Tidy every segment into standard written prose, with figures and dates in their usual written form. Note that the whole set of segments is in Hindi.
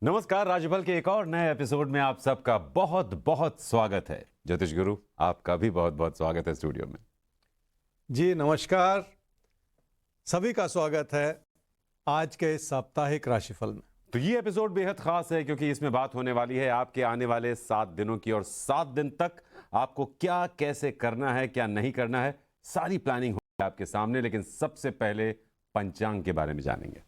नमस्कार, राजफल के एक और नए एपिसोड में आप सबका बहुत बहुत स्वागत है। ज्योतिष गुरु, आपका भी बहुत बहुत स्वागत है स्टूडियो में। जी नमस्कार, सभी का स्वागत है आज के इस साप्ताहिक राशिफल में। तो ये एपिसोड बेहद खास है क्योंकि इसमें बात होने वाली है आपके आने वाले 7 दिनों की, और 7 दिन तक आपको क्या कैसे करना है, क्या नहीं करना है, सारी प्लानिंग होगी आपके सामने। लेकिन सबसे पहले पंचांग के बारे में जानेंगे।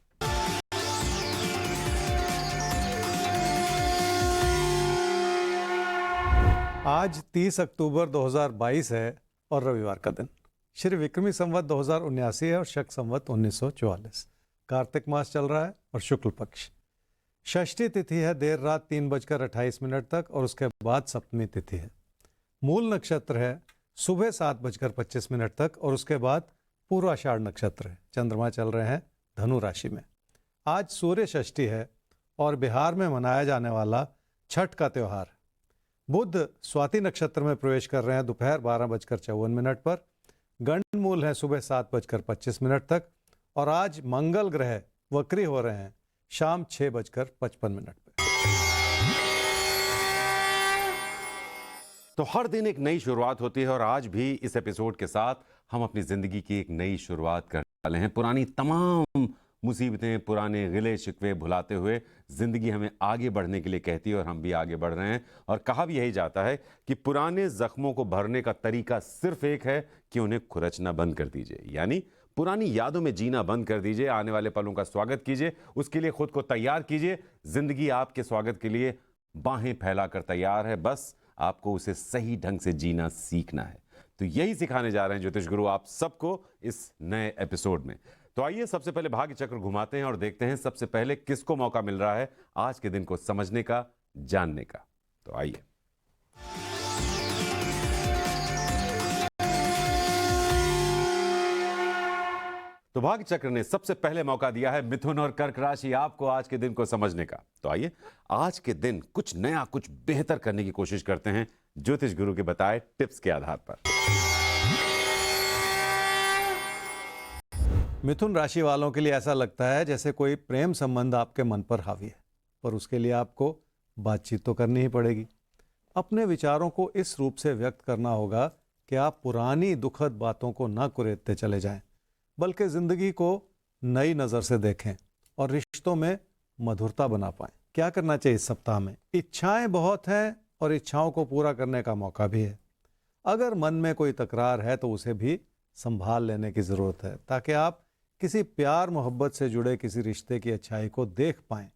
आज 30 अक्टूबर 2022 है और रविवार का दिन। श्री विक्रमी संवत 2079 है और शक संवत 1944। कार्तिक मास चल रहा है और शुक्ल पक्ष। षष्ठी तिथि है देर रात 3:28 तक और उसके बाद सप्तमी तिथि है। मूल नक्षत्र है सुबह 7:25 तक और उसके बाद पूर्वाषाढ़ नक्षत्र है। चंद्रमा चल रहे हैं धनु राशि में। आज सूर्य षष्ठी है और बिहार में मनाया जाने वाला छठ का त्यौहार है। बुध स्वाति नक्षत्र में प्रवेश कर रहे हैं दोपहर 12:54 पर। गंड मूल है सुबह 7:25 तक और आज मंगल ग्रह वक्री हो रहे हैं शाम 6:55 पर। तो हर दिन एक नई शुरुआत होती है और आज भी इस एपिसोड के साथ हम अपनी जिंदगी की एक नई शुरुआत करने वाले हैं। पुरानी तमाम मुसीबतें, पुराने गिले शिकवे भुलाते हुए जिंदगी हमें आगे बढ़ने के लिए कहती है और हम भी आगे बढ़ रहे हैं। और कहा भी यही जाता है कि पुराने जख्मों को भरने का तरीका सिर्फ एक है कि उन्हें खुरचना बंद कर दीजिए, यानी पुरानी यादों में जीना बंद कर दीजिए। आने वाले पलों का स्वागत कीजिए, उसके लिए खुद को तैयार कीजिए। जिंदगी आपके स्वागत के लिए बाहें फैलाकर तैयार है, बस आपको उसे सही ढंग से जीना सीखना है। तो यही सिखाने जा रहे हैं ज्योतिष गुरु आप सबको इस नए एपिसोड में। तो आइए सबसे पहले भाग्य चक्र घुमाते हैं और देखते हैं सबसे पहले किसको मौका मिल रहा है आज के दिन को समझने का, जानने का। तो आइए। तो भाग्य चक्र ने सबसे पहले मौका दिया है मिथुन और कर्क राशि आपको आज के दिन को समझने का। तो आइए आज के दिन कुछ नया, कुछ बेहतर करने की कोशिश करते हैं ज्योतिष गुरु के बताए टिप्स के आधार पर। मिथुन राशि वालों के लिए ऐसा लगता है जैसे कोई प्रेम संबंध आपके मन पर हावी है, पर उसके लिए आपको बातचीत तो करनी ही पड़ेगी। अपने विचारों को इस रूप से व्यक्त करना होगा कि आप पुरानी दुखद बातों को ना कुरेदते चले जाएं, बल्कि जिंदगी को नई नज़र से देखें और रिश्तों में मधुरता बना पाएं। क्या करना चाहिए इस सप्ताह में? इच्छाएं बहुत हैं और इच्छाओं को पूरा करने का मौका भी है। अगर मन में कोई तकरार है तो उसे भी संभाल लेने की ज़रूरत है, ताकि आप किसी प्यार मोहब्बत से जुड़े किसी रिश्ते की अच्छाई को देख पाएं।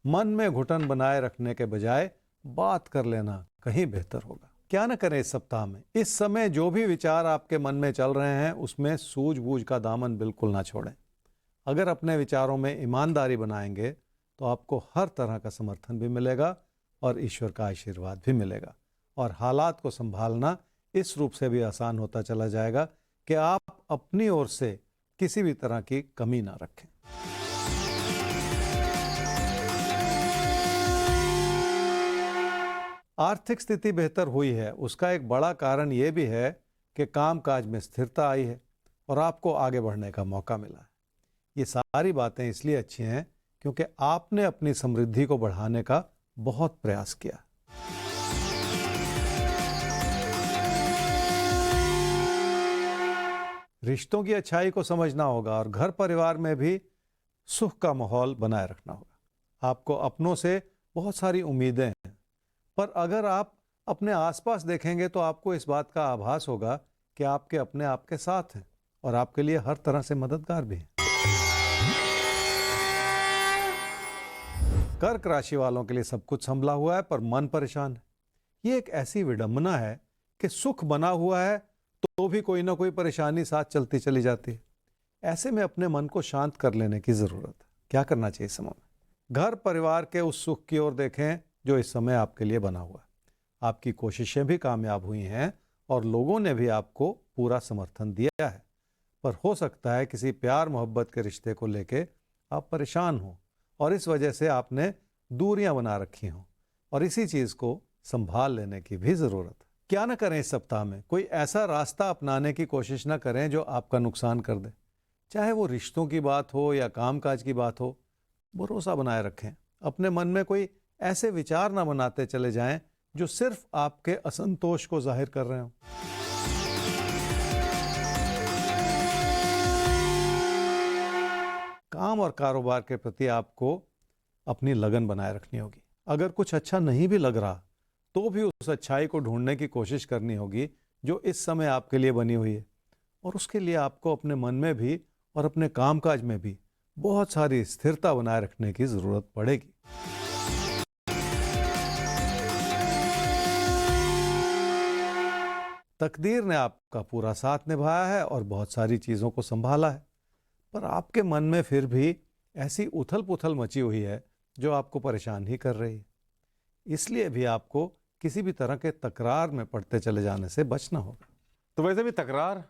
मन में घुटन बनाए रखने के बजाय बात कर लेना कहीं बेहतर होगा। क्या न करें इस सप्ताह में? इस समय जो भी विचार आपके मन में चल रहे हैं उसमें सूझबूझ का दामन बिल्कुल ना छोड़ें। अगर अपने विचारों में ईमानदारी बनाएंगे तो आपको हर तरह का समर्थन भी मिलेगा और ईश्वर का आशीर्वाद भी मिलेगा, और हालात को संभालना इस रूप से भी आसान होता चला जाएगा कि आप अपनी ओर से किसी भी तरह की कमी ना रखें। आर्थिक स्थिति बेहतर हुई है, उसका एक बड़ा कारण यह भी है कि कामकाज में स्थिरता आई है और आपको आगे बढ़ने का मौका मिला है। ये सारी बातें इसलिए अच्छी हैं क्योंकि आपने अपनी समृद्धि को बढ़ाने का बहुत प्रयास किया। रिश्तों की अच्छाई को समझना होगा और घर परिवार में भी सुख का माहौल बनाए रखना होगा। आपको अपनों से बहुत सारी उम्मीदें हैं, पर अगर आप अपने आसपास देखेंगे तो आपको इस बात का आभास होगा कि आपके अपने आपके साथ हैं और आपके लिए हर तरह से मददगार भी हैं। कर्क राशि वालों के लिए सब कुछ संभला हुआ है पर मन परेशान है। ये एक ऐसी विडंबना है कि सुख बना हुआ है तो भी कोई ना कोई परेशानी साथ चलती चली जाती है। ऐसे में अपने मन को शांत कर लेने की जरूरत है। क्या करना चाहिए इस समय में? घर परिवार के उस सुख की ओर देखें जो इस समय आपके लिए बना हुआ है। आपकी कोशिशें भी कामयाब हुई हैं और लोगों ने भी आपको पूरा समर्थन दिया है, पर हो सकता है किसी प्यार मोहब्बत के रिश्ते को लेके आप परेशान हो और इस वजह से आपने दूरियां बना रखी हों, और इसी चीज़ को संभाल लेने की भी ज़रूरत है। क्या ना करें इस सप्ताह में? कोई ऐसा रास्ता अपनाने की कोशिश ना करें जो आपका नुकसान कर दे, चाहे वो रिश्तों की बात हो या कामकाज की बात हो। भरोसा बनाए रखें, अपने मन में कोई ऐसे विचार ना बनाते चले जाएं जो सिर्फ आपके असंतोष को जाहिर कर रहे हो। काम और कारोबार के प्रति आपको अपनी लगन बनाए रखनी होगी। अगर कुछ अच्छा नहीं भी लग रहा तो भी उस अच्छाई को ढूंढने की कोशिश करनी होगी जो इस समय आपके लिए बनी हुई है। और उसके लिए आपको अपने मन में भी और अपने कामकाज में भी बहुत सारी स्थिरता बनाए रखने की जरूरत पड़ेगी। तकदीर ने आपका पूरा साथ निभाया है और बहुत सारी चीजों को संभाला है, पर आपके मन में फिर भी ऐसी उथल पुथल मची हुई है जो आपको परेशान ही कर रही है। इसलिए भी आपको किसी भी तरह के तकरार में पड़ते चले जाने से बचना होगा। तो वैसे भी तकरार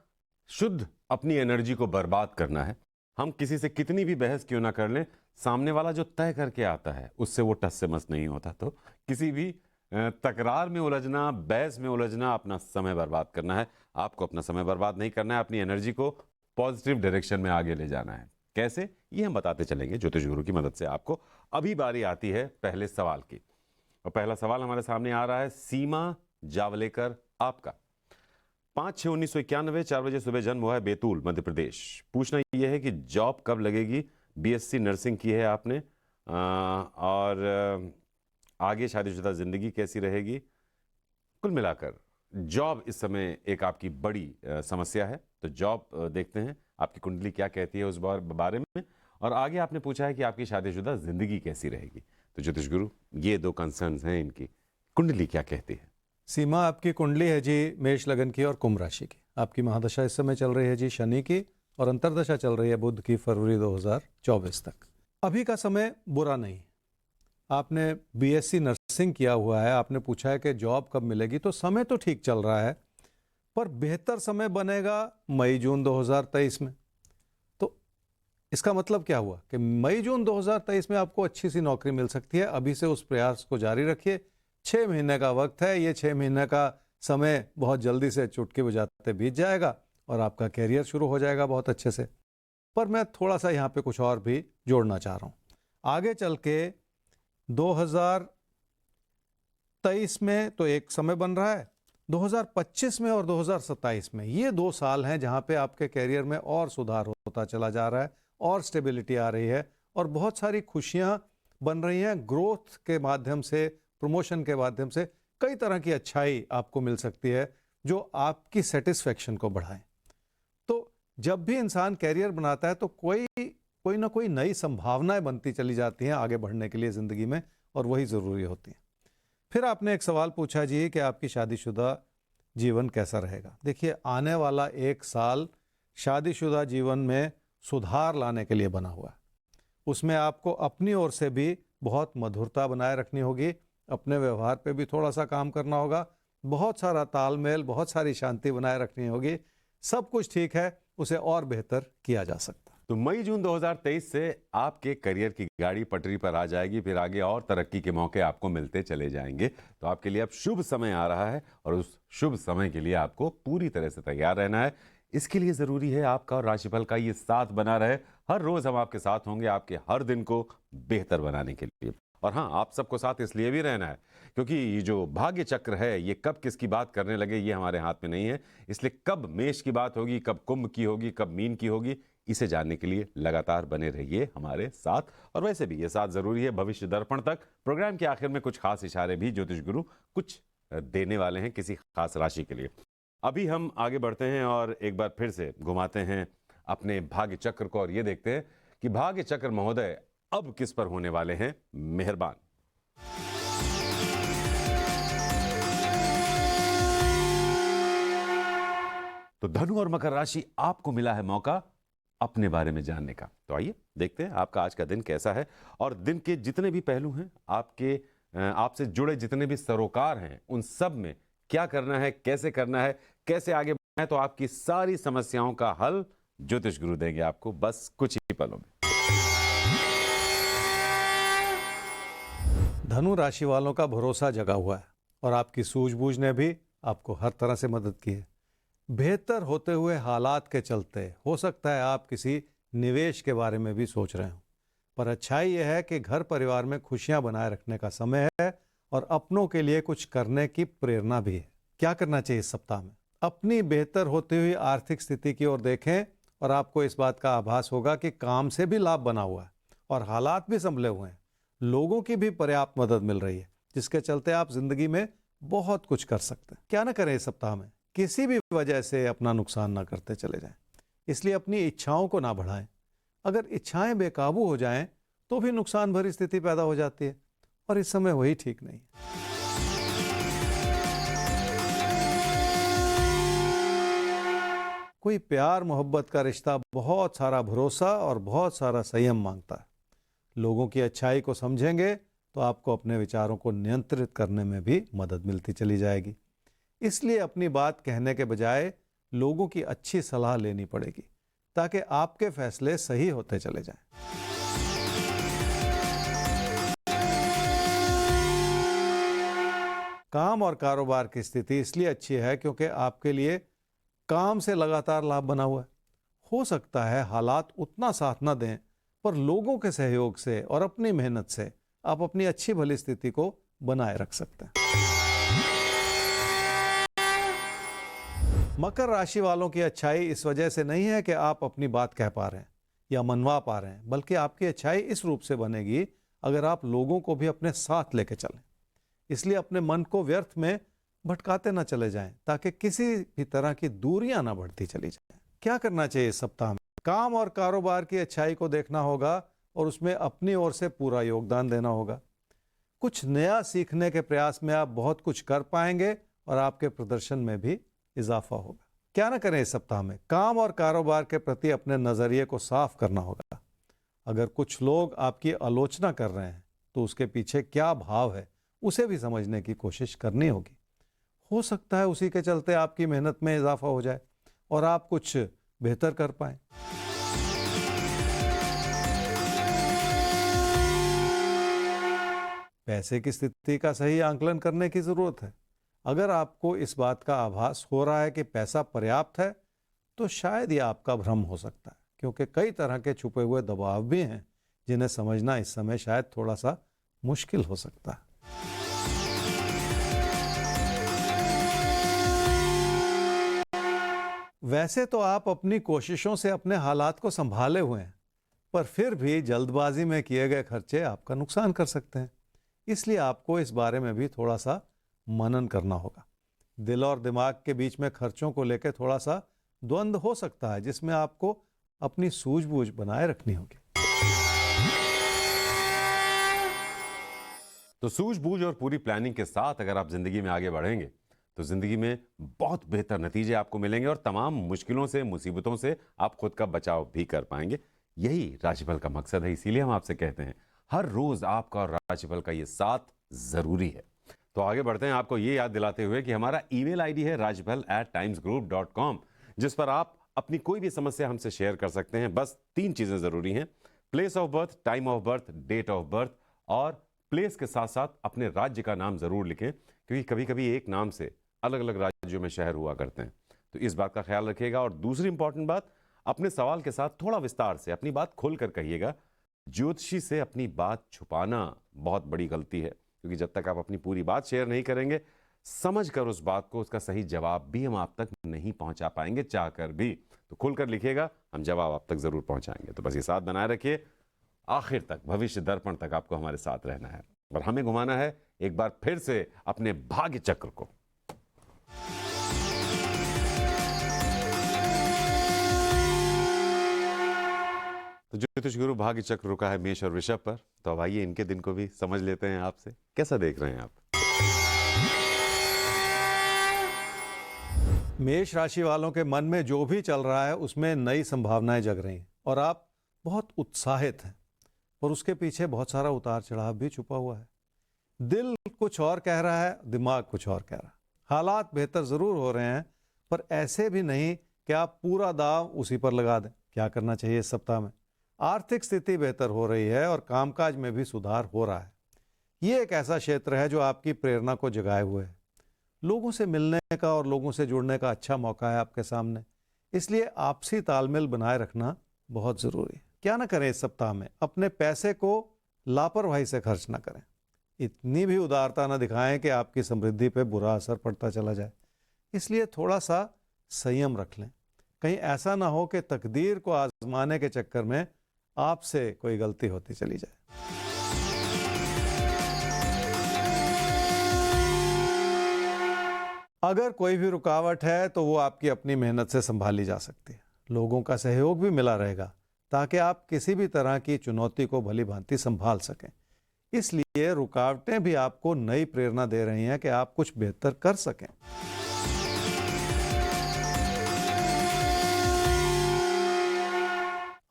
शुद्ध अपनी एनर्जी को बर्बाद करना है। हम किसी से कितनी भी बहस क्यों ना कर लें, सामने वाला जो तय करके आता है उससे वो टस से मस नहीं होता। तो किसी भी तकरार में उलझना, बहस में उलझना, अपना समय बर्बाद करना है। आपको अपना समय बर्बाद नहीं करना है, अपनी एनर्जी को पॉजिटिव डायरेक्शन में आगे ले जाना है। कैसे, ये हम बताते चलेंगे ज्योतिष गुरु की मदद से आपको। अभी बारी आती है पहले सवाल की, और पहला सवाल हमारे सामने आ रहा है सीमा जावलेकर आपका। 5/6/1991 4 बजे सुबह जन्म हुआ है, बैतूल मध्य प्रदेश। पूछना यह है कि जॉब कब लगेगी। बीएससी नर्सिंग की है आपने, और आगे शादीशुदा जिंदगी कैसी रहेगी। कुल मिलाकर जॉब इस समय एक आपकी बड़ी समस्या है। तो जॉब देखते हैं आपकी कुंडली क्या कहती है उस बारे में, और आगे आपने पूछा है कि आपकी शादीशुदा जिंदगी कैसी रहेगी। तो ज्योतिष गुरु, ये दो कंसर्न्स हैं इनकी, कुंडली क्या कहती है। सीमा, आपकी कुंडली है जी मेष लगन की और कुंभ राशि की। आपकी महादशा इस समय चल रही है जी शनि की, और अंतर्दशा चल रही है बुध की फरवरी 2024 तक। अभी का समय बुरा नहीं। आपने बीएससी नर्सिंग किया हुआ है, आपने पूछा है कि जॉब कब मिलेगी, तो समय तो ठीक चल रहा है, पर बेहतर समय बनेगा मई जून 2023 में। तो इसका मतलब क्या हुआ कि मई जून 2023 में आपको अच्छी सी नौकरी मिल सकती है। अभी से उस प्रयास को जारी रखिए। 6 महीने का वक्त है, ये 6 महीने का समय बहुत जल्दी से चुटकी बजाते बीत जाएगा और आपका कैरियर शुरू हो जाएगा बहुत अच्छे से। पर मैं थोड़ा सा यहाँ पे कुछ और भी जोड़ना चाह रहा हूँ। आगे चल के 2023 में तो एक समय बन रहा है, 2025 में और 2027 में, ये 2 साल हैं जहाँ पे आपके कैरियर में और सुधार होता चला जा रहा है और स्टेबिलिटी आ रही है और बहुत सारी खुशियाँ बन रही हैं। ग्रोथ के माध्यम से, प्रमोशन के माध्यम से कई तरह की अच्छाई आपको मिल सकती है जो आपकी सेटिस्फेक्शन को बढ़ाए। तो जब भी इंसान कैरियर बनाता है तो कोई ना कोई नई संभावनाएं बनती चली जाती हैं आगे बढ़ने के लिए ज़िंदगी में, और वही ज़रूरी होती है। फिर आपने एक सवाल पूछा जी कि आपकी शादीशुदा जीवन कैसा रहेगा। देखिए, आने वाला 1 साल शादीशुदा जीवन में सुधार लाने के लिए बना हुआ है। उसमें आपको अपनी ओर से भी बहुत मधुरता बनाए रखनी होगी, अपने व्यवहार पे भी थोड़ा सा काम करना होगा, बहुत सारा तालमेल, बहुत सारी शांति बनाए रखनी होगी। सब कुछ ठीक है, उसे और बेहतर किया जा सकता है। तो मई जून 2023 से आपके करियर की गाड़ी पटरी पर आ जाएगी, फिर आगे और तरक्की के मौके आपको मिलते चले जाएंगे। तो आपके लिए अब शुभ समय आ रहा है, और उस शुभ समय के लिए आपको पूरी तरह से तैयार रहना है। इसके लिए जरूरी है आपका और राशिफल का ये साथ बना रहे। हर रोज हम आपके साथ होंगे, आपके हर दिन को बेहतर बनाने के लिए। और हाँ, आप सबको साथ इसलिए भी रहना है क्योंकि ये जो भाग्य चक्र है, ये कब किसकी बात करने लगे ये हमारे हाथ में नहीं है। इसलिए कब मेष की बात होगी, कब कुंभ की होगी, कब मीन की होगी, इसे जानने के लिए लगातार बने रहिए हमारे साथ। और वैसे भी ये साथ जरूरी है भविष्य दर्पण तक। प्रोग्राम के आखिर में कुछ खास इशारे भी ज्योतिष गुरु कुछ देने वाले हैं किसी खास राशि के लिए। अभी हम आगे बढ़ते हैं और एक बार फिर से घुमाते हैं अपने भाग्य चक्र को, और ये देखते हैं कि भाग्य चक्र महोदय अब किस पर होने वाले हैं मेहरबान। तो धनु और मकर राशि, आपको मिला है मौका अपने बारे में जानने का। तो आइए देखते हैं आपका आज का दिन कैसा है, और दिन के जितने भी पहलू हैं, आपसे जुड़े जितने भी सरोकार हैं, उन सब में क्या करना है, कैसे करना है, कैसे आगे बढ़ना है। तो आपकी सारी समस्याओं का हल ज्योतिष गुरु देंगे आपको बस कुछ ही पलों में। धनु राशि वालों का भरोसा जगा हुआ है और आपकी सूझबूझ ने भी आपको हर तरह से मदद की है। बेहतर होते हुए हालात के चलते हो सकता है आप किसी निवेश के बारे में भी सोच रहे हो। पर अच्छाई यह है कि घर परिवार में खुशियां बनाए रखने का समय है और अपनों के लिए कुछ करने की प्रेरणा भी है। क्या करना चाहिए इस सप्ताह में? अपनी बेहतर होती हुई आर्थिक स्थिति की ओर देखें और आपको इस बात का आभास होगा कि काम से भी लाभ बना हुआ है और हालात भी संभले हुए हैं। लोगों की भी पर्याप्त मदद मिल रही है, जिसके चलते आप जिंदगी में बहुत कुछ कर सकते हैं। क्या ना करें इस सप्ताह में? किसी भी वजह से अपना नुकसान ना करते चले जाएं। इसलिए अपनी इच्छाओं को ना बढ़ाएं। अगर इच्छाएं बेकाबू हो जाएं तो भी नुकसान भरी स्थिति पैदा हो जाती है और इस समय वही ठीक नहीं है। कोई प्यार मोहब्बत का रिश्ता बहुत सारा भरोसा और बहुत सारा संयम मांगता है। लोगों की अच्छाई को समझेंगे तो आपको अपने विचारों को नियंत्रित करने में भी मदद मिलती चली जाएगी। इसलिए अपनी बात कहने के बजाय लोगों की अच्छी सलाह लेनी पड़ेगी ताकि आपके फैसले सही होते चले जाएं। काम और कारोबार की स्थिति इसलिए अच्छी है क्योंकि आपके लिए काम से लगातार लाभ बना हुआ है। हो सकता है हालात उतना साथ न दें, पर लोगों के सहयोग से और अपनी मेहनत से आप अपनी अच्छी भली स्थिति को बनाए रख सकते हैं। मकर राशि वालों की अच्छाई इस वजह से नहीं है कि आप अपनी बात कह पा रहे हैं या मनवा पा रहे हैं, बल्कि आपकी अच्छाई इस रूप से बनेगी अगर आप लोगों को भी अपने साथ लेके चलें। इसलिए अपने मन को व्यर्थ में भटकाते ना चले जाएं ताकि किसी भी तरह की दूरियां ना बढ़ती चली जाएं। क्या करना चाहिए इस सप्ताह में? काम और कारोबार की अच्छाई को देखना होगा और उसमें अपनी ओर से पूरा योगदान देना होगा। कुछ नया सीखने के प्रयास में आप बहुत कुछ कर पाएंगे और आपके प्रदर्शन में भी इजाफा होगा। क्या ना करें इस सप्ताह में? काम और कारोबार के प्रति अपने नजरिए को साफ करना होगा। अगर कुछ लोग आपकी आलोचना कर रहे हैं तो उसके पीछे क्या भाव है उसे भी समझने की कोशिश करनी होगी। हो सकता है उसी के चलते आपकी मेहनत में इजाफा हो जाए और आप कुछ बेहतर कर पाएं। पैसे की स्थिति का सही आंकलन करने की जरूरत है। अगर आपको इस बात का आभास हो रहा है कि पैसा पर्याप्त है तो शायद यह आपका भ्रम हो सकता है, क्योंकि कई तरह के छुपे हुए दबाव भी हैं जिन्हें समझना इस समय शायद थोड़ा सा मुश्किल हो सकता है। वैसे तो आप अपनी कोशिशों से अपने हालात को संभाले हुए हैं, पर फिर भी जल्दबाजी में किए गए खर्चे आपका नुकसान कर सकते हैं। इसलिए आपको इस बारे में भी थोड़ा सा मनन करना होगा। दिल और दिमाग के बीच में खर्चों को लेकर थोड़ा सा द्वंद्व हो सकता है, जिसमें आपको अपनी सूझबूझ बनाए रखनी होगी। तो सूझबूझ और पूरी प्लानिंग के साथ अगर आप जिंदगी में आगे बढ़ेंगे तो जिंदगी में बहुत बेहतर नतीजे आपको मिलेंगे और तमाम मुश्किलों से, मुसीबतों से आप खुद का बचाव भी कर पाएंगे। यही राशिफल का मकसद है। इसीलिए हम आपसे कहते हैं हर रोज आपका और राशिफल का ये साथ जरूरी है। तो आगे बढ़ते हैं आपको ये याद दिलाते हुए कि हमारा ईमेल आईडी है rajfal@timesgroup.com, जिस पर आप अपनी कोई भी समस्या हमसे शेयर कर सकते हैं। बस 3 चीजें जरूरी हैं: place of birth, time of birth, date of birth, और प्लेस के साथ साथ अपने राज्य का नाम जरूर लिखें, क्योंकि कभी कभी एक नाम से अलग अलग राज्यों में शहर हुआ करते हैं। तो इस बात का ख्याल रखिएगा। और दूसरी इंपॉर्टेंट बात, अपने सवाल के साथ थोड़ा विस्तार से अपनी बात खोलकर कहिएगा। ज्योतिषी से अपनी बात छुपाना बहुत बड़ी गलती है, क्योंकि जब तक आप अपनी पूरी बात शेयर नहीं करेंगे, समझ कर उस बात को, उसका सही जवाब भी हम आप तक नहीं पहुंचा पाएंगे चाहकर भी। तो खुलकर लिखिएगा, हम जवाब आप तक जरूर पहुंचाएंगे। तो बस ये साथ बनाए रखिए, आखिर तक, भविष्य दर्पण तक आपको हमारे साथ रहना है और हमें घुमाना है एक बार फिर से अपने भाग्य चक्र को। तो ज्योतिष गुरु भाग्य चक्र रुका है मेष और वृषभ पर। तो अब आइए इनके दिन को भी समझ लेते हैं आपसे। कैसा देख रहे हैं आप? मेष राशि वालों के मन में जो भी चल रहा है उसमें नई संभावनाएं जग रही हैं और आप बहुत उत्साहित हैं, पर उसके पीछे बहुत सारा उतार चढ़ाव भी छुपा हुआ है। दिल कुछ और कह रहा है, दिमाग कुछ और कह रहा है। हालात बेहतर जरूर हो रहे हैं, पर ऐसे भी नहीं कि आप पूरा दाव उसी पर लगा दें। क्या करना चाहिए इस सप्ताह में? आर्थिक स्थिति बेहतर हो रही है और कामकाज में भी सुधार हो रहा है। ये एक ऐसा क्षेत्र है जो आपकी प्रेरणा को जगाए हुए है। लोगों से मिलने का और लोगों से जुड़ने का अच्छा मौका है आपके सामने, इसलिए आपसी तालमेल बनाए रखना बहुत जरूरी है। क्या ना करें इस सप्ताह में, अपने पैसे को लापरवाही से खर्च ना करें। इतनी भी उदारता ना दिखाएं कि आपकी समृद्धि पे बुरा असर पड़ता चला जाए। इसलिए थोड़ा सा संयम रख लें। कहीं ऐसा ना हो कि तकदीर को आजमाने के चक्कर में आपसे कोई गलती होती चली जाए। अगर कोई भी रुकावट है तो वो आपकी अपनी मेहनत से संभाली जा सकती है। लोगों का सहयोग भी मिला रहेगा ताकि आप किसी भी तरह की चुनौती को भली भांति संभाल सकें। इसलिए रुकावटें भी आपको नई प्रेरणा दे रही हैं कि आप कुछ बेहतर कर सकें।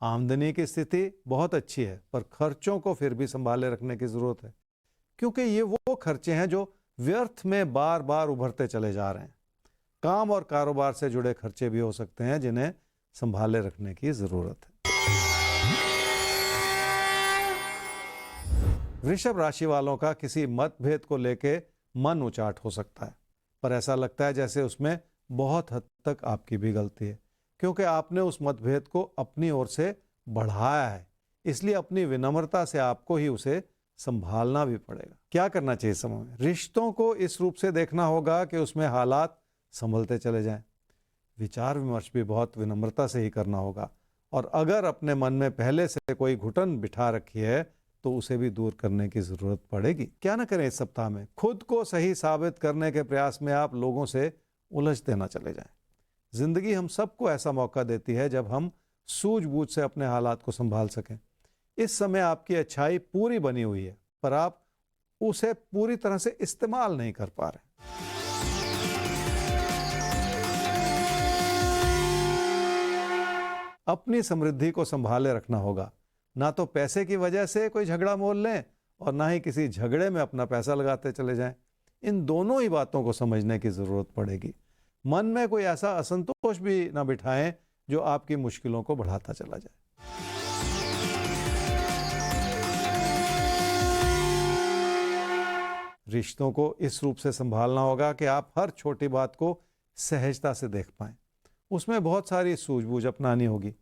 आमदनी की स्थिति बहुत अच्छी है, पर खर्चों को फिर भी संभाले रखने की जरूरत है, क्योंकि ये वो खर्चे हैं जो व्यर्थ में बार बार उभरते चले जा रहे हैं। काम और कारोबार से जुड़े खर्चे भी हो सकते हैं जिन्हें संभाले रखने की जरूरत है। वृषभ राशि वालों का किसी मतभेद को लेके मन उचाट हो सकता है, पर ऐसा लगता है जैसे उसमें बहुत हद तक आपकी भी गलती है, क्योंकि आपने उस मतभेद को अपनी ओर से बढ़ाया है। इसलिए अपनी विनम्रता से आपको ही उसे संभालना भी पड़ेगा। क्या करना चाहिए समय में? रिश्तों को इस रूप से देखना होगा कि उसमें हालात संभलते चले जाएं। विचार विमर्श भी बहुत विनम्रता से ही करना होगा, और अगर अपने मन में पहले से कोई घुटन बिठा रखी है तो उसे भी दूर करने की जरूरत पड़ेगी। क्या ना करें इस सप्ताह में? खुद को सही साबित करने के प्रयास में आप लोगों से उलझते ना चले जाएं। जिंदगी हम सबको ऐसा मौका देती है जब हम सूझबूझ से अपने हालात को संभाल सकें। इस समय आपकी अच्छाई पूरी बनी हुई है, पर आप उसे पूरी तरह से इस्तेमाल नहीं कर पा रहे। अपनी समृद्धि को संभाले रखना होगा। ना तो पैसे की वजह से कोई झगड़ा मोल लें और ना ही किसी झगड़े में अपना पैसा लगाते चले जाएं। इन दोनों ही बातों को समझने की जरूरत पड़ेगी। मन में कोई ऐसा असंतोष भी ना बिठाएं जो आपकी मुश्किलों को बढ़ाता चला जाए। रिश्तों को इस रूप से संभालना होगा कि आप हर छोटी बात को सहजता से देख पाएं। उसमें बहुत सारी सूझबूझ अपनानी होगी।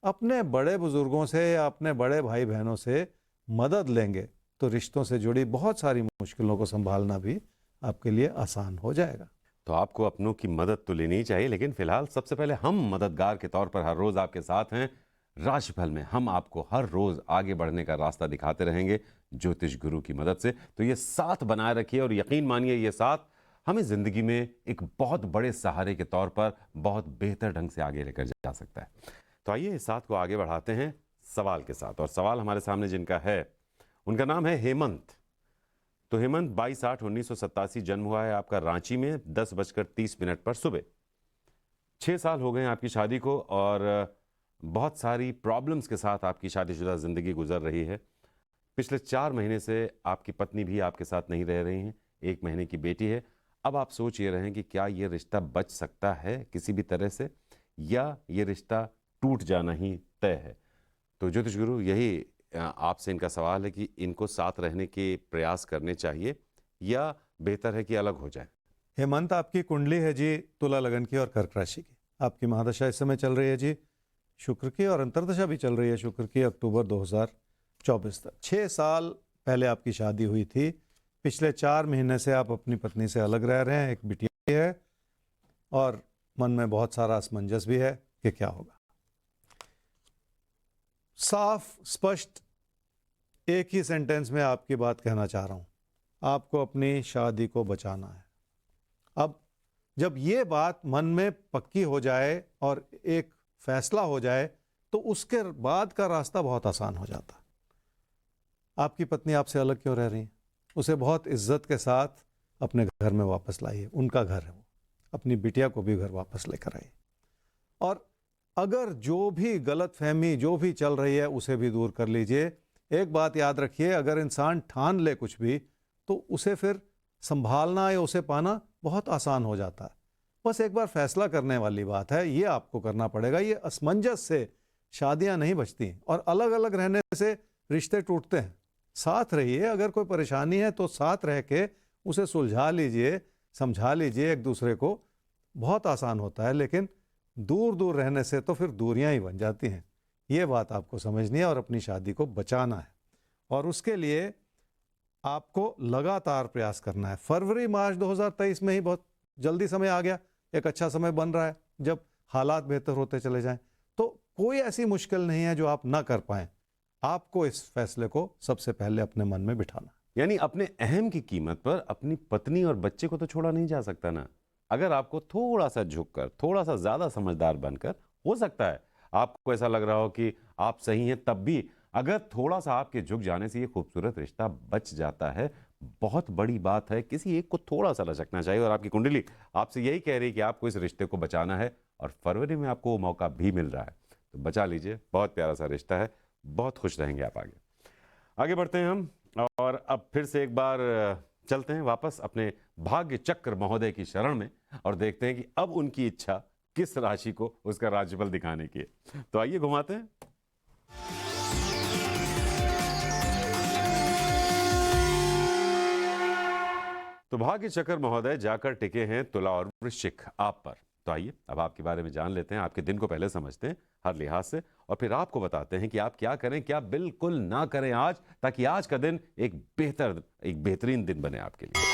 अपने बड़े बुजुर्गों से या अपने बड़े भाई बहनों से मदद लेंगे तो रिश्तों से जुड़ी बहुत सारी मुश्किलों को संभालना भी आपके लिए आसान हो जाएगा। तो आपको अपनों की मदद तो लेनी ही चाहिए, लेकिन फिलहाल सबसे पहले हम मददगार के तौर पर हर रोज आपके साथ हैं। राशिफल में हम आपको हर रोज आगे बढ़ने का रास्ता दिखाते रहेंगे ज्योतिष गुरु की मदद से। तो ये साथ बनाए रखिए और यकीन मानिए ये साथ हमें जिंदगी में एक बहुत बड़े सहारे के तौर पर बहुत बेहतर ढंग से आगे लेकर जा सकता है। तो आइए इस साथ को आगे बढ़ाते हैं सवाल के साथ। और सवाल हमारे सामने जिनका है उनका नाम है हेमंत। तो हेमंत 22/8/1987 जन्म हुआ है आपका रांची में 10:30 पर सुबह। 6 साल हो गए हैं आपकी शादी को और बहुत सारी प्रॉब्लम्स के साथ आपकी शादीशुदा जिंदगी गुजर रही है। पिछले 4 महीने से आपकी पत्नी भी आपके साथ नहीं रह रही हैं। 1 महीने की बेटी है। अब आप सोच ये रहे हैं कि क्या ये रिश्ता बच सकता है किसी भी तरह से, या ये रिश्ता टूट जाना ही तय है। तो ज्योतिष गुरु यही आपसे इनका सवाल है कि इनको साथ रहने के प्रयास करने चाहिए या बेहतर है कि अलग हो जाए। हेमंत, आपकी कुंडली है जी तुला लगन की और कर्क राशि की। आपकी महादशा इस समय चल रही है जी शुक्र की, और अंतर्दशा भी चल रही है शुक्र की अक्टूबर 2024 तक। 6 साल पहले आपकी शादी हुई थी। पिछले 4 महीने से आप अपनी पत्नी से अलग रह रहे हैं। एक बिटिया है और मन में बहुत सारा असमंजस भी है कि क्या होगा। साफ स्पष्ट एक ही सेंटेंस में आपकी बात कहना चाह रहा हूं, आपको अपनी शादी को बचाना है। अब जब ये बात मन में पक्की हो जाए और एक फैसला हो जाए तो उसके बाद का रास्ता बहुत आसान हो जाता है। आपकी पत्नी आपसे अलग क्यों रह रही है? उसे बहुत इज्जत के साथ अपने घर में वापस लाइए। उनका घर है वो। अपनी बिटिया को भी घर वापस लेकर आइए। और अगर जो भी गलत फहमी जो भी चल रही है उसे भी दूर कर लीजिए। एक बात याद रखिए, अगर इंसान ठान ले कुछ भी तो उसे फिर संभालना या उसे पाना बहुत आसान हो जाता है। बस एक बार फैसला करने वाली बात है, ये आपको करना पड़ेगा। ये असमंजस से शादियां नहीं बचती और अलग अलग रहने से रिश्ते टूटते हैं। साथ रहिए। अगर कोई परेशानी है तो साथ रह के उसे सुलझा लीजिए, समझा लीजिए एक दूसरे को। बहुत आसान होता है, लेकिन दूर दूर रहने से तो फिर दूरियां ही बन जाती हैं। ये बात आपको समझनी है और अपनी शादी को बचाना है। और उसके लिए आपको लगातार प्रयास करना है। फरवरी मार्च 2023 में ही बहुत जल्दी समय आ गया, एक अच्छा समय बन रहा है जब हालात बेहतर होते चले जाएं। तो कोई ऐसी मुश्किल नहीं है जो आप ना कर पाएं। आपको इस फैसले को सबसे पहले अपने मन में बिठाना। यानी अपने अहम की कीमत पर अपनी पत्नी और बच्चे को तो छोड़ा नहीं जा सकता ना। अगर आपको थोड़ा सा झुककर, थोड़ा सा ज्यादा समझदार बनकर, हो सकता है आपको ऐसा लग रहा हो कि आप सही हैं, तब भी अगर थोड़ा सा आपके झुक जाने से ये खूबसूरत रिश्ता बच जाता है, बहुत बड़ी बात है। किसी एक को थोड़ा सा लचकना चाहिए और आपकी कुंडली आपसे यही कह रही है कि आपको इस रिश्ते को बचाना है और फरवरी में आपको वो मौका भी मिल रहा है, तो बचा लीजिए। बहुत प्यारा सा रिश्ता है, बहुत खुश रहेंगे आप। आगे आगे बढ़ते हैं हम, और अब फिर से एक बार चलते हैं वापस अपने भाग्य चक्र महोदय की शरण में और देखते हैं कि अब उनकी इच्छा किस राशि को उसका राशिफल दिखाने की है। तो आइए घुमाते हैं। तो भाग्य चक्र महोदय जाकर टिके हैं तुला और वृश्चिक आप पर। तो आइए अब आपके बारे में जान लेते हैं, आपके दिन को पहले समझते हैं हर लिहाज से, और फिर आपको बताते हैं कि आप क्या करें, क्या बिल्कुल ना करें आज, ताकि आज का दिन एक बेहतरीन दिन बने आपके लिए।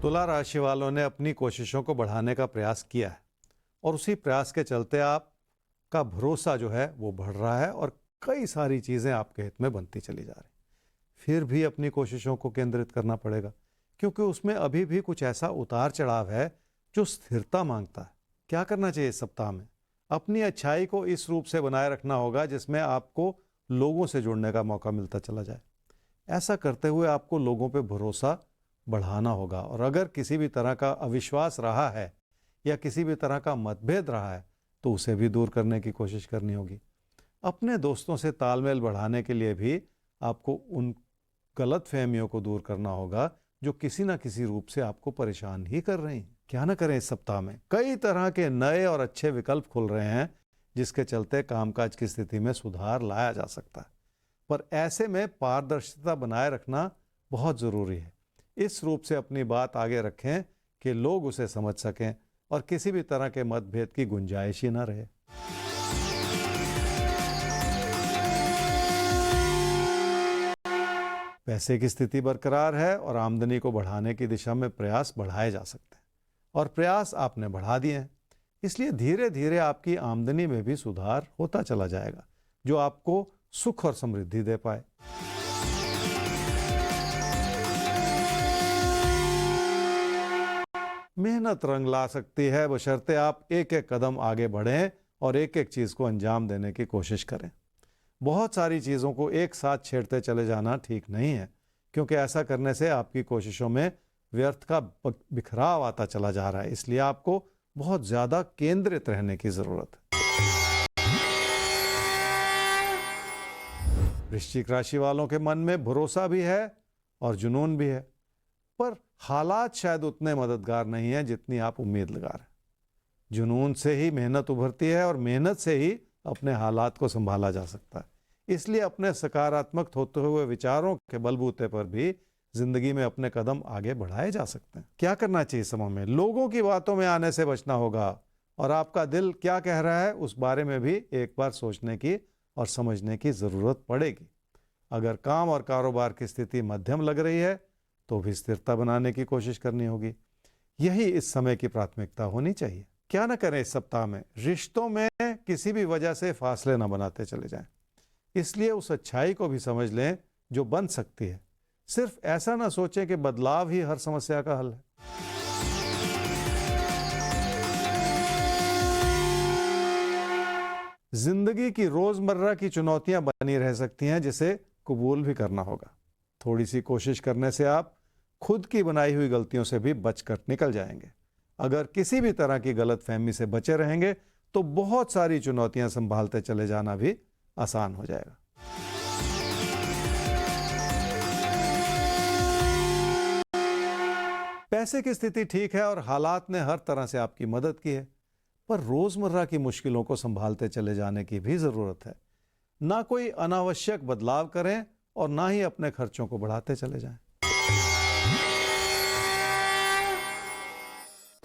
तुला राशि वालों ने अपनी कोशिशों को बढ़ाने का प्रयास किया है और उसी प्रयास के चलते आपका भरोसा जो है वो बढ़ रहा है और कई सारी चीज़ें आपके हित में बनती चली जा रही। फिर भी अपनी कोशिशों को केंद्रित करना पड़ेगा, क्योंकि उसमें अभी भी कुछ ऐसा उतार चढ़ाव है जो स्थिरता मांगता है। क्या करना चाहिए इस सप्ताह में? अपनी अच्छाई को इस रूप से बनाए रखना होगा जिसमें आपको लोगों से जुड़ने का मौका मिलता चला जाए। ऐसा करते हुए आपको लोगों पे भरोसा बढ़ाना होगा, और अगर किसी भी तरह का अविश्वास रहा है या किसी भी तरह का मतभेद रहा है तो उसे भी दूर करने की कोशिश करनी होगी। अपने दोस्तों से तालमेल बढ़ाने के लिए भी आपको उन गलत फहमियों को दूर करना होगा जो किसी ना किसी रूप से आपको परेशान ही कर रही हैं। क्या ना करें इस सप्ताह में? कई तरह के नए और अच्छे विकल्प खुल रहे हैं जिसके चलते कामकाज की स्थिति में सुधार लाया जा सकता है, पर ऐसे में पारदर्शिता बनाए रखना बहुत ज़रूरी है। इस रूप से अपनी बात आगे रखें कि लोग उसे समझ सकें और किसी भी तरह के मतभेद की गुंजाइश ही न रहे। पैसे की स्थिति बरकरार है और आमदनी को बढ़ाने की दिशा में प्रयास बढ़ाए जा सकते हैं, और प्रयास आपने बढ़ा दिए हैं, इसलिए धीरे धीरे आपकी आमदनी में भी सुधार होता चला जाएगा जो आपको सुख और समृद्धि दे पाए। मेहनत रंग ला सकती है, बशर्ते आप एक एक कदम आगे बढ़ें और एक एक चीज को अंजाम देने की कोशिश करें। बहुत सारी चीज़ों को एक साथ छेड़ते चले जाना ठीक नहीं है, क्योंकि ऐसा करने से आपकी कोशिशों में व्यर्थ का बिखराव आता चला जा रहा है। इसलिए आपको बहुत ज़्यादा केंद्रित रहने की ज़रूरत है। वृश्चिक राशि वालों के मन में भरोसा भी है और जुनून भी है, पर हालात शायद उतने मददगार नहीं है जितनी आप उम्मीद लगा रहे हैं। जुनून से ही मेहनत उभरती है और मेहनत से ही अपने हालात को संभाला जा सकता है। इसलिए अपने सकारात्मक होते हुए विचारों के बलबूते पर भी जिंदगी में अपने कदम आगे बढ़ाए जा सकते हैं। क्या करना चाहिए समय में? लोगों की बातों में आने से बचना होगा, और आपका दिल क्या कह रहा है उस बारे में भी एक बार सोचने की और समझने की जरूरत पड़ेगी। अगर काम और कारोबार की स्थिति मध्यम लग रही है तो भी स्थिरता बनाने की कोशिश करनी होगी। यही इस समय की प्राथमिकता होनी चाहिए। क्या ना करें इस सप्ताह में? रिश्तों में किसी भी वजह से फासले न बनाते चले जाएं, इसलिए उस अच्छाई को भी समझ लें जो बन सकती है। सिर्फ ऐसा ना सोचें कि बदलाव ही हर समस्या का हल है। जिंदगी की रोजमर्रा की चुनौतियां बनी रह सकती हैं जिसे कबूल भी करना होगा। थोड़ी सी कोशिश करने से आप खुद की बनाई हुई गलतियों से भी बचकर निकल जाएंगे। अगर किसी भी तरह की गलतफहमी से बचे रहेंगे तो बहुत सारी चुनौतियां संभालते चले जाना भी आसान हो जाएगा। पैसे की स्थिति ठीक है और हालात ने हर तरह से आपकी मदद की है, पर रोजमर्रा की मुश्किलों को संभालते चले जाने की भी जरूरत है। ना कोई अनावश्यक बदलाव करें और ना ही अपने खर्चों को बढ़ाते चले जाएं।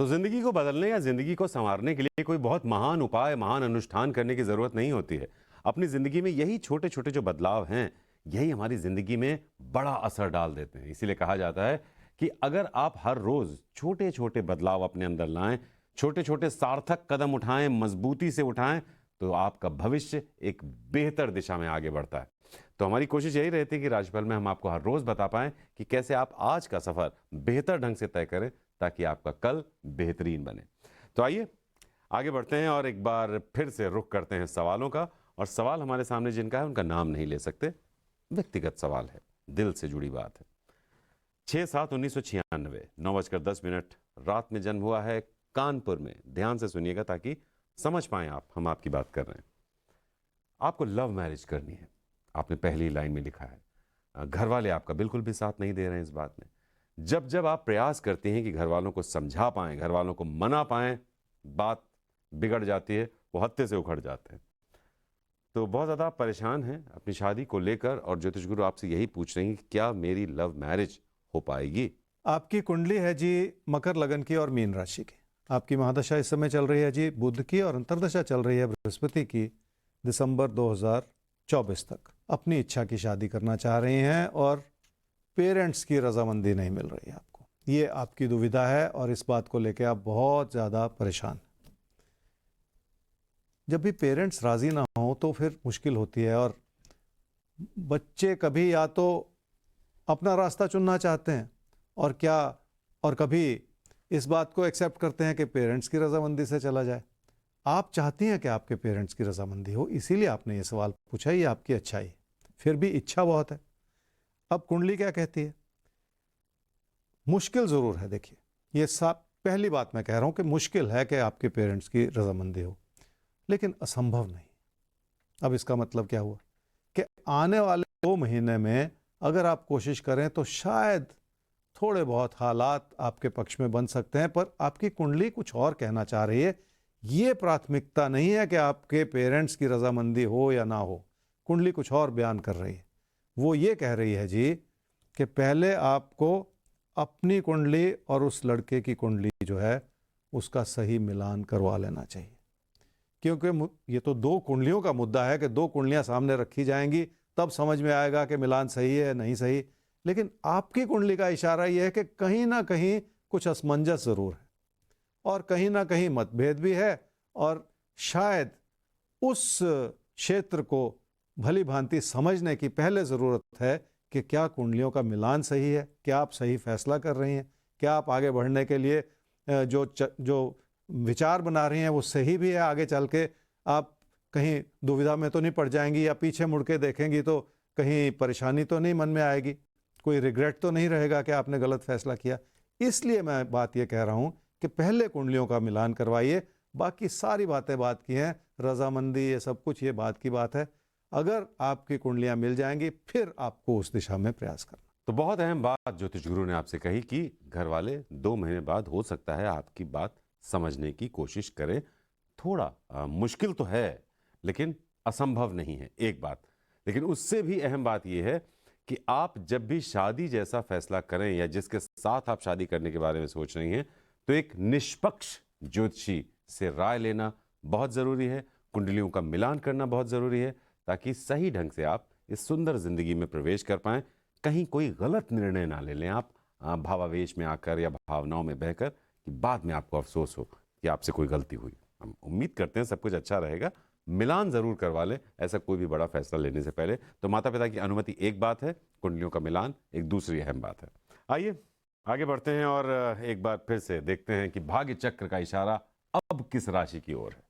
तो जिंदगी को बदलने या जिंदगी को संवारने के लिए कोई बहुत महान उपाय, महान अनुष्ठान करने की जरूरत नहीं होती है। अपनी जिंदगी में यही छोटे छोटे जो बदलाव हैं, यही हमारी जिंदगी में बड़ा असर डाल देते हैं। इसीलिए कहा जाता है कि अगर आप हर रोज छोटे छोटे बदलाव अपने अंदर लाएं, छोटे छोटे सार्थक कदम उठाएं, मजबूती से उठाएं, तो आपका भविष्य एक बेहतर दिशा में आगे बढ़ता है। तो हमारी कोशिश यही रहती है कि राशिफल में हम आपको हर रोज बता पाएं कि कैसे आप आज का सफर बेहतर ढंग से तय करें, ताकि आपका कल बेहतरीन बने। तो आइए आगे बढ़ते हैं और एक बार फिर से रुख करते हैं सवालों का। और सवाल हमारे सामने जिनका है उनका नाम नहीं ले सकते, व्यक्तिगत सवाल है, दिल से जुड़ी बात है। 6/7/1996, 9:10 रात में जन्म हुआ है कानपुर में। ध्यान से सुनिएगा ताकि समझ पाएं आप, हम आपकी बात कर रहे हैं। आपको लव मैरिज करनी है, आपने पहली लाइन में लिखा है। घर वाले आपका बिल्कुल भी साथ नहीं दे रहे हैं इस बात में। जब जब आप प्रयास करते हैं कि घर वालों को समझा पाएं, घर वालों को मना पाएं, बात बिगड़ जाती है, वो हत्थे से उखड़ जाते हैं। तो बहुत ज़्यादा आप परेशान हैं अपनी शादी को लेकर और ज्योतिष गुरु आपसे यही पूछ रहे हैं कि क्या मेरी लव मैरिज हो पाएगी। आपकी कुंडली है जी मकर लगन की और मीन राशि की। आपकी महादशा इस समय चल रही है जी बुध की, और अंतर्दशा चल रही है बृहस्पति की, दिसंबर 2024 तक। अपनी इच्छा की शादी करना चाह रही हैं और पेरेंट्स की रजामंदी नहीं मिल रही है आपको। ये आपकी दुविधा है और इस बात को लेकर आप बहुत ज़्यादा परेशान हैं। जब भी पेरेंट्स राज़ी ना हो तो फिर मुश्किल होती है, और बच्चे कभी या तो अपना रास्ता चुनना चाहते हैं और कभी इस बात को एक्सेप्ट करते हैं कि पेरेंट्स की रजामंदी से चला जाए। आप चाहती हैं कि आपके पेरेंट्स की रजामंदी हो, इसीलिए आपने ये सवाल पूछा। ये आपकी अच्छाई है, फिर भी इच्छा बहुत है। अब कुंडली क्या कहती है? मुश्किल ज़रूर है। देखिए, ये पहली बात मैं कह रहा हूँ कि मुश्किल है कि आपके पेरेंट्स की रजामंदी हो, लेकिन असंभव नहीं। अब इसका मतलब क्या हुआ कि आने वाले 2 महीने में अगर आप कोशिश करें तो शायद थोड़े बहुत हालात आपके पक्ष में बन सकते हैं, पर आपकी कुंडली कुछ और कहना चाह रही है। ये प्राथमिकता नहीं है कि आपके पेरेंट्स की रजामंदी हो या ना हो। कुंडली कुछ और बयान कर रही है। वो ये कह रही है जी कि पहले आपको अपनी कुंडली और उस लड़के की कुंडली जो है उसका सही मिलान करवा लेना चाहिए, क्योंकि ये तो 2 कुंडलियों का मुद्दा है कि 2 कुंडलियां सामने रखी जाएंगी, तब समझ में आएगा कि मिलान सही है नहीं सही। लेकिन आपकी कुंडली का इशारा यह है कि कहीं ना कहीं कुछ असमंजस ज़रूर है और कहीं ना कहीं मतभेद भी है, और शायद उस क्षेत्र को भली भांति समझने की पहले ज़रूरत है कि क्या कुंडलियों का मिलान सही है, क्या आप सही फैसला कर रही हैं, क्या आप आगे बढ़ने के लिए जो विचार बना रही हैं वो सही भी है। आगे चल के आप कहीं दुविधा में तो नहीं पड़ जाएंगी, या पीछे मुड़ के देखेंगी तो कहीं परेशानी तो नहीं मन में आएगी, कोई रिग्रेट तो नहीं रहेगा कि आपने गलत फैसला किया। इसलिए मैं बात ये कह रहा हूँ कि पहले कुंडलियों का मिलान करवाइए। बाकी सारी बातें बात की हैं, रजामंदी ये सब कुछ ये बात की बात है। अगर आपकी कुंडलियां मिल जाएंगी फिर आपको उस दिशा में प्रयास करना। तो बहुत अहम बात ज्योतिष गुरु ने आपसे कही कि घर वाले 2 महीने बाद हो सकता है आपकी बात समझने की कोशिश करें। थोड़ा मुश्किल तो है, लेकिन असंभव नहीं है, एक बात। लेकिन उससे भी अहम बात यह है कि आप जब भी शादी जैसा फैसला करें या जिसके साथ आप शादी करने के बारे में सोच रही हैं, तो एक निष्पक्ष ज्योतिषी से राय लेना बहुत ज़रूरी है। कुंडलियों का मिलान करना बहुत ज़रूरी है, ताकि सही ढंग से आप इस सुंदर जिंदगी में प्रवेश कर पाएं। कहीं कोई गलत निर्णय ना ले लें आप भावावेश में आकर या भावनाओं में बहकर, कि बाद में आपको अफसोस हो कि आपसे कोई गलती हुई। हम उम्मीद करते हैं सब कुछ अच्छा रहेगा। मिलान जरूर करवा लें ऐसा कोई भी बड़ा फैसला लेने से पहले। तो माता पिता की अनुमति एक बात है, कुंडलियों का मिलान एक दूसरी अहम बात है। आइए आगे बढ़ते हैं और एक बार फिर से देखते हैं कि भाग्य चक्र का इशारा अब किस राशि की ओर है।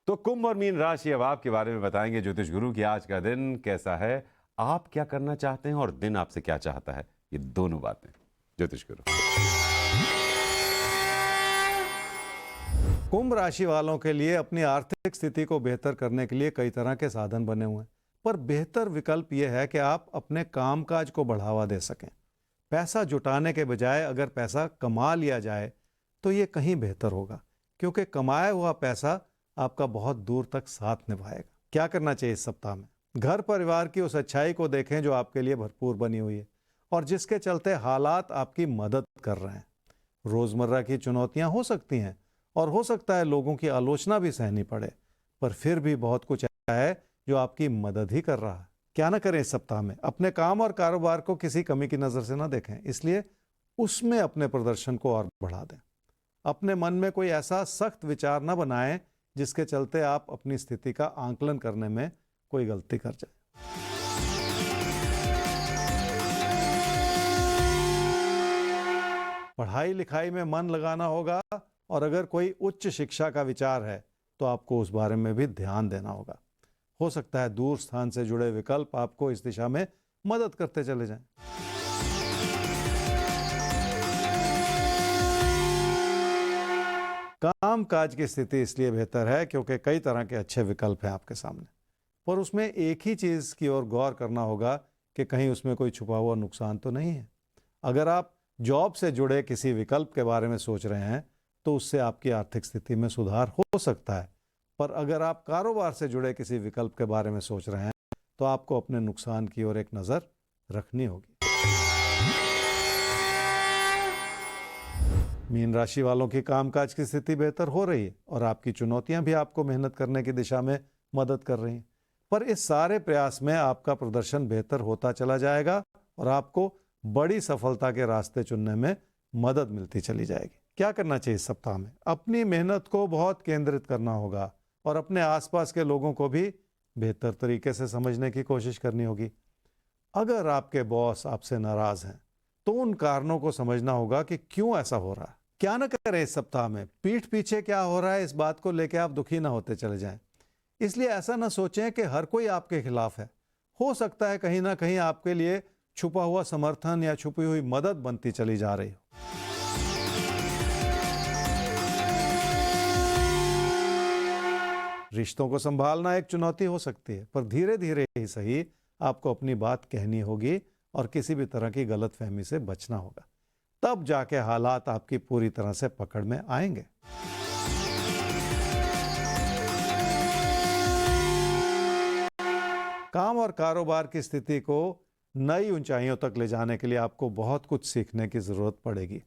तो कुंभ और मीन राशि, अब आपके बारे में बताएंगे ज्योतिष गुरु कि आज का दिन कैसा है, आप क्या करना चाहते हैं और दिन आपसे क्या चाहता है। ये दोनों बातें ज्योतिष गुरु। कुंभ राशि वालों के लिए अपनी आर्थिक स्थिति को बेहतर करने के लिए कई तरह के साधन बने हुए हैं, पर बेहतर विकल्प यह है कि आप अपने कामकाज को बढ़ावा दे सकें। पैसा जुटाने के बजाय अगर पैसा कमा लिया जाए तो ये कहीं बेहतर होगा, क्योंकि कमाया हुआ पैसा आपका बहुत दूर तक साथ निभाएगा। क्या करना चाहिए इस सप्ताह में? घर परिवार की उस अच्छाई को देखें जो आपके लिए भरपूर बनी हुई है और जिसके चलते हालात आपकी मदद कर रहे हैं। रोजमर्रा की चुनौतियां हो सकती हैं और हो सकता है लोगों की आलोचना भी सहनी पड़े, पर फिर भी बहुत कुछ ऐसा है जो आपकी मदद ही कर रहा है। क्या ना करें इस सप्ताह में, अपने काम और कारोबार को किसी कमी की नजर से ना देखें, इसलिए उसमें अपने प्रदर्शन को और बढ़ा दें। अपने मन में कोई ऐसा सख्त विचार न बनाएं जिसके चलते आप अपनी स्थिति का आंकलन करने में कोई गलती कर जाए। पढ़ाई लिखाई में मन लगाना होगा और अगर कोई उच्च शिक्षा का विचार है तो आपको उस बारे में भी ध्यान देना होगा। हो सकता है दूर स्थान से जुड़े विकल्प आपको इस दिशा में मदद करते चले जाएं। काम काज की स्थिति इसलिए बेहतर है क्योंकि कई तरह के अच्छे विकल्प हैं आपके सामने, पर उसमें एक ही चीज की ओर गौर करना होगा कि कहीं उसमें कोई छुपा हुआ नुकसान तो नहीं है। अगर आप जॉब से जुड़े किसी विकल्प के बारे में सोच रहे हैं तो उससे आपकी आर्थिक स्थिति में सुधार हो सकता है, पर अगर आप कारोबार से जुड़े किसी विकल्प के बारे में सोच रहे हैं तो आपको अपने नुकसान की ओर एक नजर रखनी होगी। मीन राशि वालों की कामकाज की स्थिति बेहतर हो रही है और आपकी चुनौतियां भी आपको मेहनत करने की दिशा में मदद कर रही हैं, पर इस सारे प्रयास में आपका प्रदर्शन बेहतर होता चला जाएगा और आपको बड़ी सफलता के रास्ते चुनने में मदद मिलती चली जाएगी। क्या करना चाहिए इस सप्ताह में? अपनी मेहनत को बहुत केंद्रित करना होगा और अपने आसपास के लोगों को भी बेहतर तरीके से समझने की कोशिश करनी होगी। अगर आपके बॉस आपसे नाराज हैं तो उन कारणों को समझना होगा कि क्यों ऐसा हो रहा है। क्या ना करें इस सप्ताह में, पीठ पीछे क्या हो रहा है इस बात को लेकर आप दुखी ना होते चले जाएं। इसलिए ऐसा ना सोचें कि हर कोई आपके खिलाफ है। हो सकता है कहीं ना कहीं आपके लिए छुपा हुआ समर्थन या छुपी हुई मदद बनती चली जा रही हो। रिश्तों को संभालना एक चुनौती हो सकती है, पर धीरे धीरे ही सही आपको अपनी बात कहनी होगी और किसी भी तरह की गलतफहमी से बचना होगा। तब जाके हालात आपकी पूरी तरह से पकड़ में आएंगे। काम और कारोबार की स्थिति को नई ऊंचाइयों तक ले जाने के लिए आपको बहुत कुछ सीखने की जरूरत पड़ेगी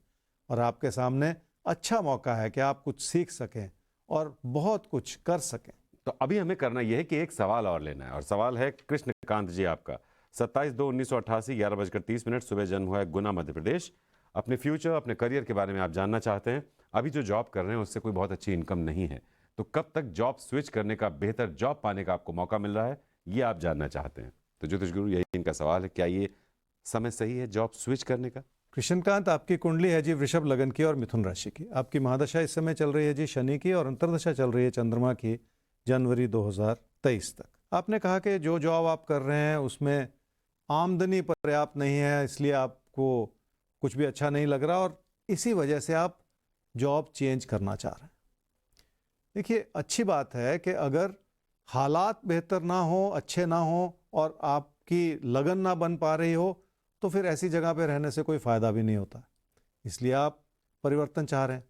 और आपके सामने अच्छा मौका है कि आप कुछ सीख सकें और बहुत कुछ कर सकें। तो अभी हमें करना यह है कि एक सवाल और लेना है, और सवाल है कृष्णकांत जी आपका। 27/2/1988 11:30 सुबह जन्म हुआ है, गुना मध्य प्रदेश। अपने फ्यूचर, अपने करियर के बारे में आप जानना चाहते हैं। अभी जो जॉब कर रहे हैं उससे कोई बहुत अच्छी इनकम नहीं है, तो कब तक जॉब स्विच करने का, बेहतर जॉब पाने का आपको मौका मिल रहा है, ये आप जानना चाहते हैं। तो ज्योतिष गुरु, यही इनका सवाल है, क्या ये समय सही है जॉब स्विच करने का? कृष्णकांत, आपकी कुंडली है जी वृषभ लगन की और मिथुन राशि की। आपकी महादशा इस समय चल रही है जी शनि की और अंतर्दशा चल रही है चंद्रमा की जनवरी 2023 तक। आपने कहा कि जो जॉब आप कर रहे हैं उसमें आमदनी पर्याप्त नहीं है, इसलिए आपको कुछ भी अच्छा नहीं लग रहा और इसी वजह से आप जॉब चेंज करना चाह रहे हैं। देखिए, अच्छी बात है कि अगर हालात बेहतर ना हो, अच्छे ना हो और आपकी लगन ना बन पा रही हो तो फिर ऐसी जगह पे रहने से कोई फायदा भी नहीं होता। इसलिए आप परिवर्तन चाह रहे हैं,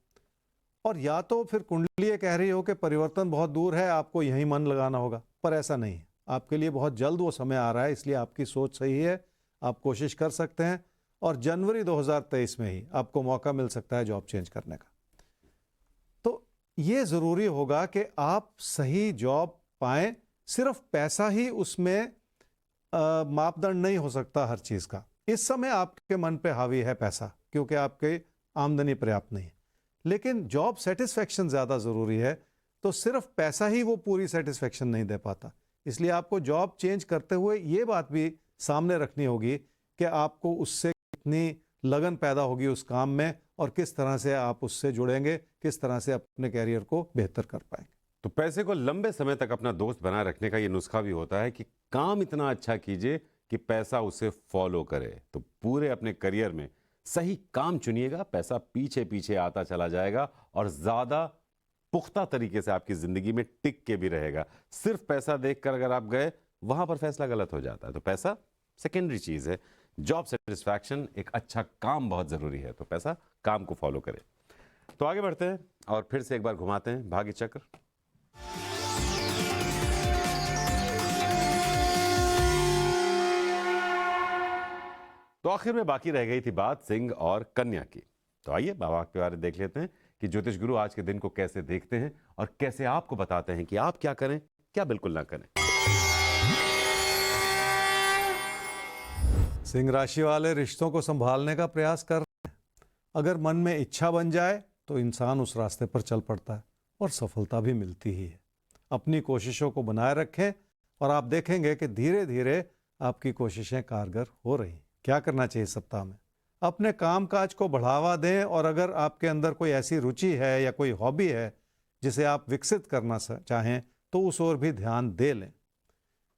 और या तो फिर कुंडली ये कह रही हो कि परिवर्तन बहुत दूर है, आपको यहीं मन लगाना होगा, पर ऐसा नहीं है। आपके लिए बहुत जल्द वो समय आ रहा है, इसलिए आपकी सोच सही है, आप कोशिश कर सकते हैं और जनवरी 2023 में ही आपको मौका मिल सकता है जॉब चेंज करने का। तो ये ज़रूरी होगा कि आप सही जॉब पाएं। सिर्फ पैसा ही उसमें मापदंड नहीं हो सकता हर चीज़ का। इस समय आपके मन पे हावी है पैसा, क्योंकि आपकी आमदनी पर्याप्त नहीं है, लेकिन जॉब सेटिस्फैक्शन ज़्यादा ज़रूरी है। तो सिर्फ पैसा ही वो पूरी सेटिस्फैक्शन नहीं दे पाता, इसलिए आपको जॉब चेंज करते हुए ये बात भी सामने रखनी होगी कि आपको उससे कितनी लगन पैदा होगी उस काम में और किस तरह से आप उससे जुड़ेंगे, किस तरह से अपने कैरियर को बेहतर कर पाएंगे। तो पैसे को लंबे समय तक अपना दोस्त बनाए रखने का ये नुस्खा भी होता है कि काम इतना अच्छा कीजिए कि पैसा उसे फॉलो करे। तो पूरे अपने करियर में सही काम चुनिएगा, पैसा पीछे पीछे आता चला जाएगा और ज्यादा पुख्ता तरीके से आपकी जिंदगी में टिक के भी रहेगा। सिर्फ पैसा देखकर अगर आप गए, वहां पर फैसला गलत हो जाता है। तो पैसा सेकेंडरी चीज है, जॉब सेटिस्फैक्शन, एक अच्छा काम बहुत जरूरी है। तो पैसा काम को फॉलो करे। तो आगे बढ़ते हैं और फिर से एक बार घुमाते हैं भाग्य चक्र। तो आखिर में बाकी रह गई थी बात सिंह और कन्या की। तो आइए बाबा के बारे में देख लेते हैं कि ज्योतिष गुरु आज के दिन को कैसे देखते हैं और कैसे आपको बताते हैं कि आप क्या करें, क्या बिल्कुल ना करें। सिंह राशि वाले रिश्तों को संभालने का प्रयास कर रहे हैं। अगर मन में इच्छा बन जाए तो इंसान उस रास्ते पर चल पड़ता है और सफलता भी मिलती ही है। अपनी कोशिशों को बनाए रखें और आप देखेंगे कि धीरे धीरे आपकी कोशिशें कारगर हो रही हैं। क्या करना चाहिए सप्ताह में? अपने कामकाज को बढ़ावा दें और अगर आपके अंदर कोई ऐसी रुचि है या कोई हॉबी है जिसे आप विकसित करना चाहें तो उस ओर भी ध्यान दे लें।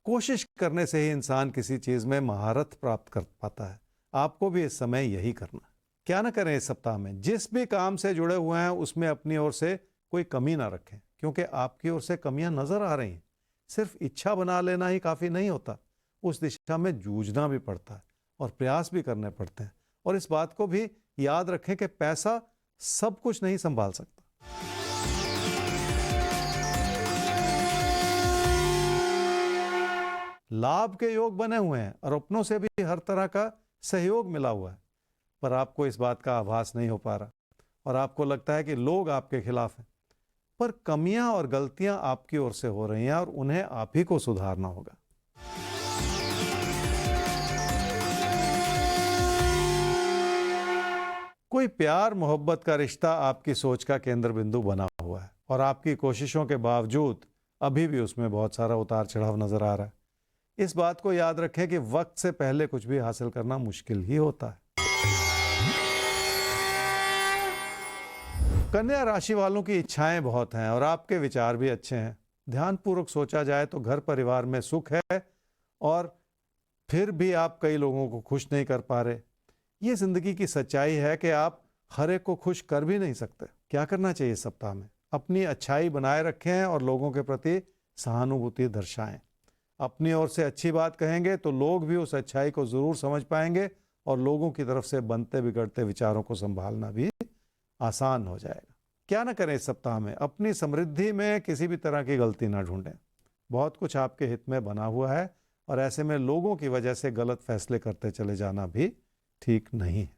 कोशिश करने से ही इंसान किसी चीज़ में महारत प्राप्त कर पाता है। आपको भी इस समय यही करना है। क्या ना करें इस सप्ताह में? जिस भी काम से जुड़े हुए हैं उसमें अपनी ओर से कोई कमी ना रखें, क्योंकि आपकी ओर से कमियां नजर आ रही हैं। सिर्फ इच्छा बना लेना ही काफ़ी नहीं होता, उस दिशा में जूझना भी पड़ता है और प्रयास भी करने पड़ते हैं। और इस बात को भी याद रखें कि पैसा सब कुछ नहीं संभाल सकता। लाभ के योग बने हुए हैं और अपनों से भी हर तरह का सहयोग मिला हुआ है, पर आपको इस बात का आभास नहीं हो पा रहा और आपको लगता है कि लोग आपके खिलाफ हैं। पर कमियां और गलतियां आपकी ओर से हो रही हैं और उन्हें आप ही को सुधारना होगा। कोई प्यार मोहब्बत का रिश्ता आपकी सोच का केंद्र बिंदु बना हुआ है और आपकी कोशिशों के बावजूद अभी भी उसमें बहुत सारा उतार चढ़ाव नजर आ रहा है। इस बात को याद रखें कि वक्त से पहले कुछ भी हासिल करना मुश्किल ही होता है। कन्या राशि वालों की इच्छाएं बहुत हैं और आपके विचार भी अच्छे हैं। ध्यानपूर्वक सोचा जाए तो घर परिवार में सुख है और फिर भी आप कई लोगों को खुश नहीं कर पा रहे। ये जिंदगी की सच्चाई है कि आप हर एक को खुश कर भी नहीं सकते। क्या करना चाहिए इस सप्ताह में? अपनी अच्छाई बनाए रखें और लोगों के प्रति सहानुभूति दर्शाएं। अपनी ओर से अच्छी बात कहेंगे तो लोग भी उस अच्छाई को जरूर समझ पाएंगे और लोगों की तरफ से बनते बिगड़ते विचारों को संभालना भी आसान हो जाएगा। क्या ना करें इस सप्ताह में? अपनी समृद्धि में किसी भी तरह की गलती ना ढूंढें। बहुत कुछ आपके हित में बना हुआ है और ऐसे में लोगों की वजह से गलत फैसले करते चले जाना भी ठीक नहीं है।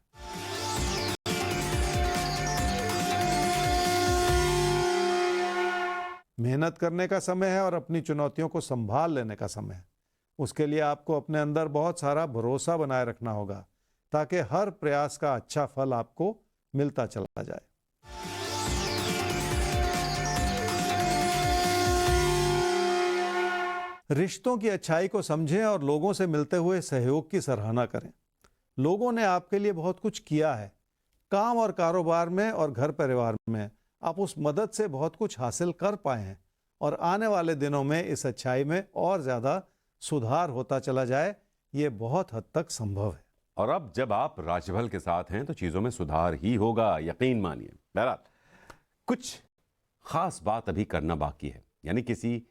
मेहनत करने का समय है और अपनी चुनौतियों को संभाल लेने का समय है। उसके लिए आपको अपने अंदर बहुत सारा भरोसा बनाए रखना होगा ताकि हर प्रयास का अच्छा फल आपको मिलता चला जाए। रिश्तों की अच्छाई को समझें और लोगों से मिलते हुए सहयोग की सराहना करें। लोगों ने आपके लिए बहुत कुछ किया है। काम और कारोबार में और घर परिवार में आप उस मदद से बहुत कुछ हासिल कर पाए हैं और आने वाले दिनों में इस अच्छाई में और ज्यादा सुधार होता चला जाए, ये बहुत हद तक संभव है। और अब जब आप राशिफल के साथ हैं तो चीजों में सुधार ही होगा, यकीन मानिए। बहरहाल कुछ खास बात अभी करना बाकी है, यानी किसी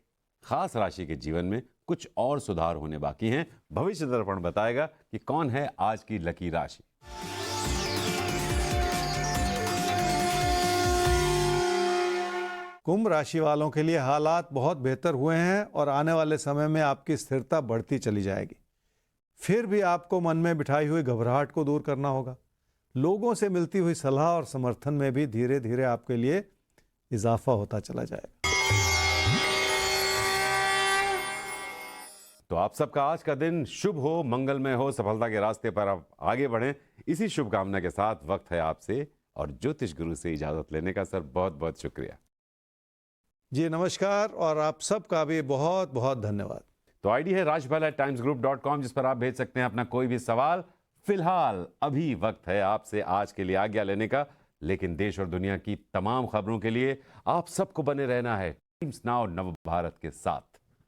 खास राशि के जीवन में कुछ और सुधार होने बाकी हैं। भविष्य दर्पण बताएगा कि कौन है आज की लकी राशि। कुंभ राशि वालों के लिए हालात बहुत बेहतर हुए हैं और आने वाले समय में आपकी स्थिरता बढ़ती चली जाएगी। फिर भी आपको मन में बिठाई हुई घबराहट को दूर करना होगा। लोगों से मिलती हुई सलाह और समर्थन में भी धीरे धीरे आपके लिए इजाफा होता चला जाएगा। तो आप सबका आज का दिन शुभ हो, मंगलमय हो, सफलता के रास्ते पर आप आगे बढ़ें, इसी शुभकामना के साथ वक्त है आपसे और ज्योतिष गुरु से इजाजत लेने का। सर बहुत बहुत शुक्रिया जी। नमस्कार और आप सबका भी बहुत बहुत धन्यवाद। तो आईडी है rajpal@timesgroup.com, जिस पर आप भेज सकते हैं अपना कोई भी सवाल। फिलहाल अभी वक्त है आपसे आज के लिए आज्ञा लेने का, लेकिन देश और दुनिया की तमाम खबरों के लिए आप सबको बने रहना है टाइम्स नाउ नव भारत के साथ।